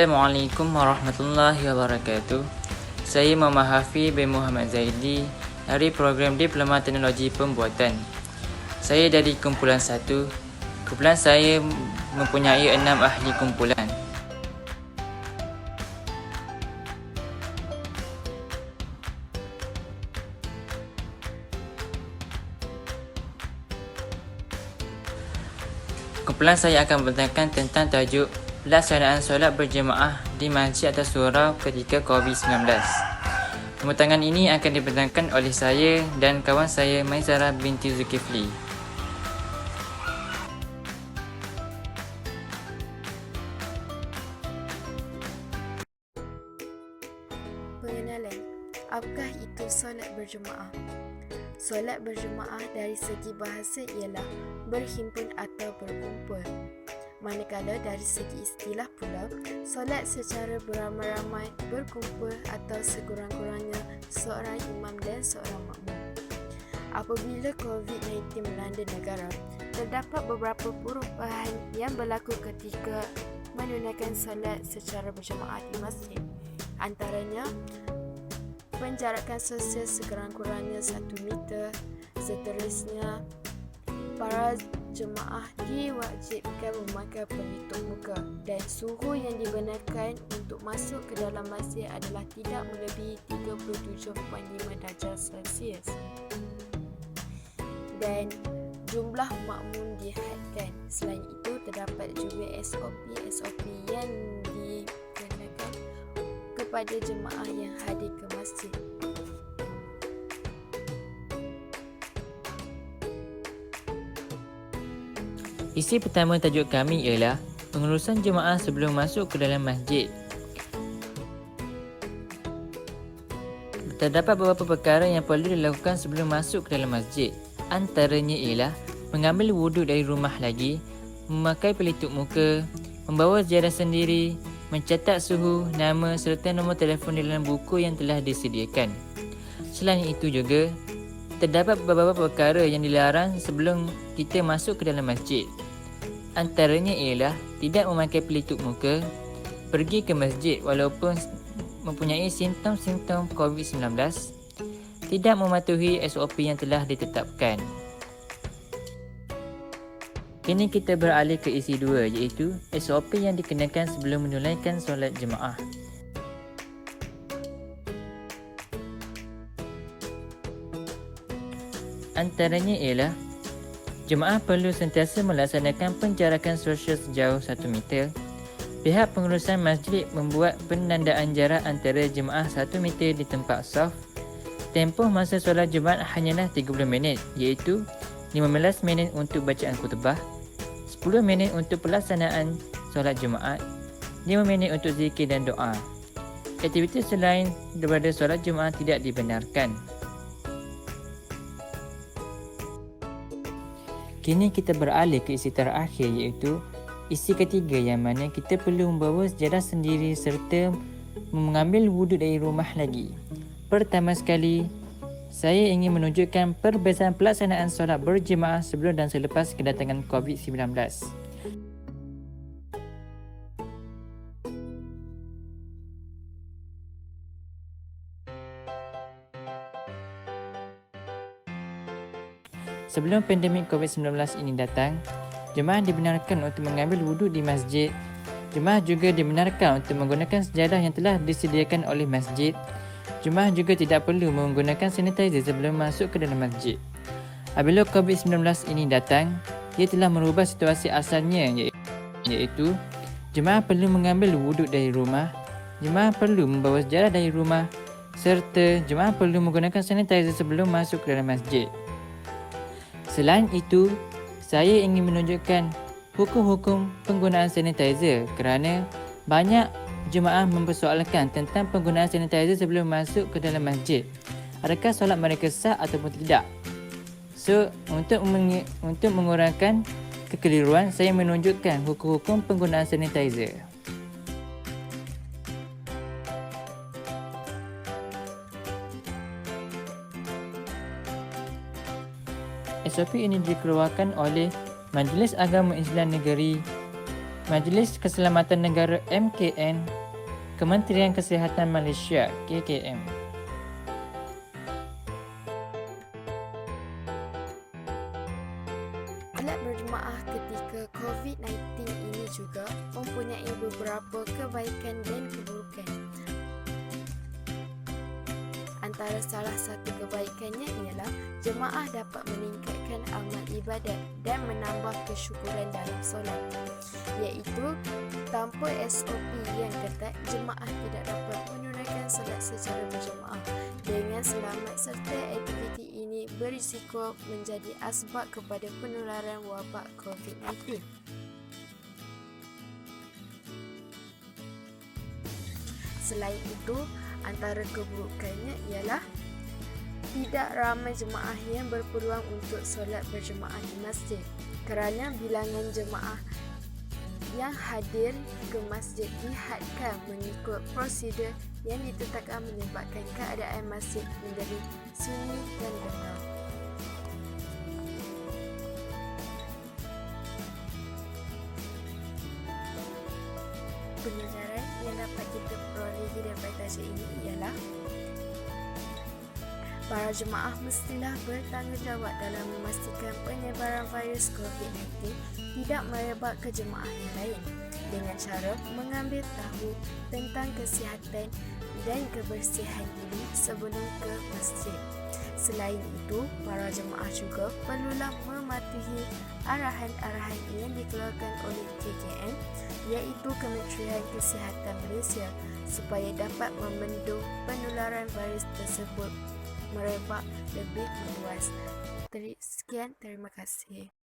Assalamualaikum warahmatullahi wabarakatuh. Saya Muhammad Hafiz bin Muhammad Zaidi dari program Diploma Teknologi Pembuatan. Saya dari kumpulan 1. Kumpulan saya mempunyai 6 ahli kumpulan. Kumpulan saya akan membentangkan tentang tajuk pelaksanaan solat berjemaah di masjid atau surau ketika COVID-19. Pembentangan ini akan dibentangkan oleh saya dan kawan saya Maizara binti Zulkifli. Pengenalan, apakah itu solat berjemaah? Solat berjemaah dari segi bahasa ialah berhimpun atau berkumpul. Manakala dari segi istilah pula, solat secara beramai-ramai, berkumpul atau sekurang-kurangnya seorang imam dan seorang makmum. Apabila COVID-19 melanda negara, terdapat beberapa perubahan yang berlaku ketika menunaikan solat secara berjemaah di masjid. Antaranya, penjarakan sosial sekurang-kurangnya 1 meter. Seterusnya, para jemaah diwajibkan memakai pelitup muka dan suhu yang dibenarkan untuk masuk ke dalam masjid adalah tidak melebihi 37.5 darjah Celsius. Dan jumlah makmum dihadkan. Selain itu, terdapat juga SOP yang dikenakan kepada jemaah yang hadir ke masjid. Isi pertama tajuk kami ialah pengurusan jemaah sebelum masuk ke dalam masjid. Terdapat beberapa perkara yang perlu dilakukan sebelum masuk ke dalam masjid. Antaranya ialah mengambil wuduk dari rumah lagi, memakai pelitup muka, membawa ziarah sendiri, mencatat suhu, nama serta nombor telefon di dalam buku yang telah disediakan. Selain itu juga, terdapat beberapa perkara yang dilarang sebelum kita masuk ke dalam masjid. Antaranya ialah tidak memakai pelitup muka, pergi ke masjid walaupun mempunyai simptom-simptom COVID-19, tidak mematuhi SOP yang telah ditetapkan. Kini kita beralih ke isi 2 iaitu SOP yang dikenakan sebelum menunaikan solat jemaah. Antaranya ialah jemaah perlu sentiasa melaksanakan penjarakan sosial sejauh 1 meter. Pihak pengurusan masjid membuat penandaan jarak antara jemaah 1 meter di tempat saf. Tempoh masa solat Jumaat hanyalah 30 minit iaitu 15 minit untuk bacaan khutbah, 10 minit untuk pelaksanaan solat Jumaat, 5 minit untuk zikir dan doa. Aktiviti selain daripada solat Jumaat tidak dibenarkan. Kini kita beralih ke isi terakhir iaitu isi ketiga yang mana kita perlu membawa sejadah sendiri serta mengambil wuduk dari rumah lagi. Pertama sekali, saya ingin menunjukkan perbezaan pelaksanaan solat berjemaah sebelum dan selepas kedatangan COVID-19. Sebelum pandemik COVID-19 ini datang, jemaah dibenarkan untuk mengambil wuduk di masjid. Jemaah juga dibenarkan untuk menggunakan sejadah yang telah disediakan oleh masjid. Jemaah juga tidak perlu menggunakan sanitizer sebelum masuk ke dalam masjid. Apabila COVID-19 ini datang, ia telah merubah situasi asalnya iaitu jemaah perlu mengambil wuduk dari rumah, jemaah perlu membawa sejadah dari rumah serta jemaah perlu menggunakan sanitizer sebelum masuk ke dalam masjid. Selain itu, saya ingin menunjukkan hukum-hukum penggunaan sanitizer kerana banyak jemaah mempersoalkan tentang penggunaan sanitizer sebelum masuk ke dalam masjid. Adakah solat mereka sah ataupun tidak? So, untuk mengurangkan kekeliruan, saya menunjukkan hukum-hukum penggunaan sanitizer. SOP ini dikeluarkan oleh Majlis Agama Islam Negeri, Majlis Keselamatan Negara MKN, Kementerian Kesihatan Malaysia KKM. Solat berjemaah ketika COVID-19 ini juga mempunyai beberapa kebaikan dan keburukan. Antara salah satu kebaikannya ialah jemaah dapat meningkatkan amal ibadat dan menambah kesyukuran dalam solat, iaitu tanpa SOP yang ketat, jemaah tidak dapat menunaikan solat secara berjemaah dengan selamat serta aktiviti ini berisiko menjadi asbab kepada penularan wabak COVID-19. Selain itu, antara keburukannya ialah tidak ramai jemaah yang berpeluang untuk solat berjemaah di masjid kerana bilangan jemaah yang hadir ke masjid dihadkan mengikut prosedur yang ditetapkan menyebabkan keadaan masjid menjadi sunyi dan tenang. Penyedaran yang dapat kita perolehi daripada tajuk ini ialah para jemaah mestilah bertanggungjawab dalam memastikan penyebaran virus COVID-19 tidak merebak ke jemaah yang lain dengan cara mengambil tahu tentang kesihatan dan kebersihan diri sebelum ke masjid. Selain itu, para jemaah juga perlulah mematuhi arahan-arahan yang dikeluarkan oleh KKM, iaitu Kementerian Kesihatan Malaysia, supaya dapat membendung penularan virus tersebut merebak lebih meluas. Sekian, terima kasih.